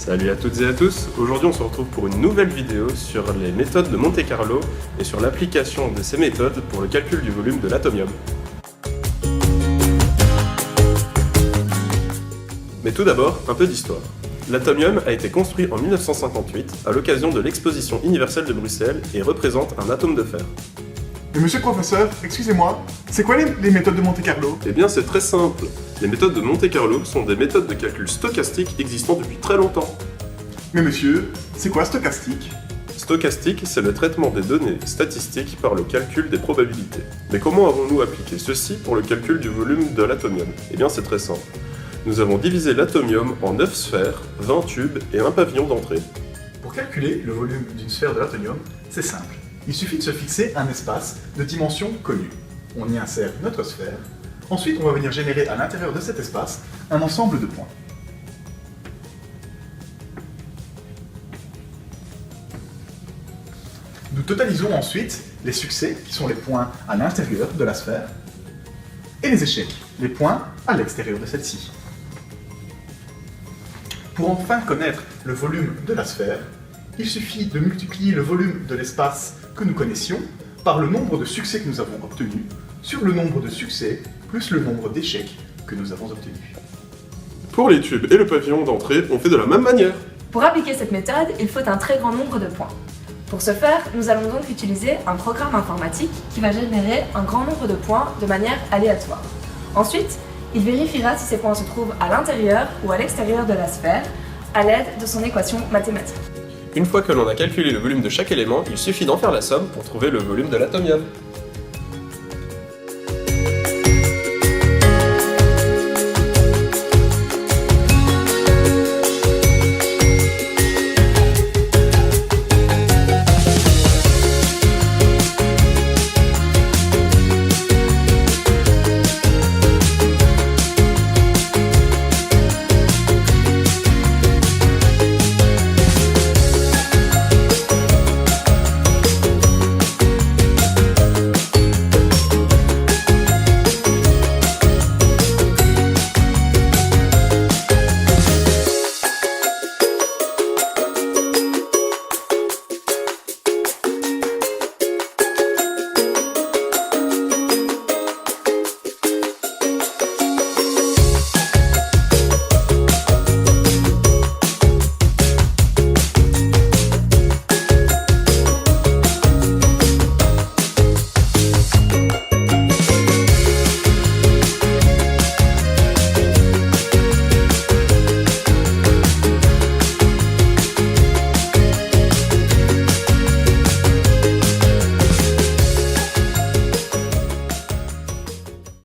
Salut à toutes et à tous, aujourd'hui on se retrouve pour une nouvelle vidéo sur les méthodes de Monte-Carlo et sur l'application de ces méthodes pour le calcul du volume de l'atomium. Mais tout d'abord, un peu d'histoire. L'atomium a été construit en 1958 à l'occasion de l'exposition universelle de Bruxelles et représente un atome de fer. Mais monsieur le professeur, excusez-moi, c'est quoi les méthodes de Monte-Carlo? Eh bien c'est très simple. Les méthodes de Monte-Carlo sont des méthodes de calcul stochastique existant depuis très longtemps. Mais monsieur, c'est quoi stochastique? Stochastique, c'est le traitement des données statistiques par le calcul des probabilités. Mais comment avons-nous appliqué ceci pour le calcul du volume de l'atomium? Eh bien c'est très simple. Nous avons divisé l'atomium en 9 sphères, 20 tubes et un pavillon d'entrée. Pour calculer le volume d'une sphère de l'atomium, c'est simple. Il suffit de se fixer un espace de dimension connue. On y insère notre sphère. Ensuite, on va venir générer à l'intérieur de cet espace un ensemble de points. Nous totalisons ensuite les succès, qui sont les points à l'intérieur de la sphère, et les échecs, les points à l'extérieur de celle-ci. Pour enfin connaître le volume de la sphère, il suffit de multiplier le volume de l'espace que nous connaissions par le nombre de succès que nous avons obtenus sur le nombre de succès plus le nombre d'échecs que nous avons obtenus. Pour les tubes et le pavillon d'entrée, on fait de la même manière. Pour appliquer cette méthode, il faut un très grand nombre de points. Pour ce faire, nous allons donc utiliser un programme informatique qui va générer un grand nombre de points de manière aléatoire. Ensuite, il vérifiera si ces points se trouvent à l'intérieur ou à l'extérieur de la sphère à l'aide de son équation mathématique. Une fois que l'on a calculé le volume de chaque élément, il suffit d'en faire la somme pour trouver le volume de l'atomium.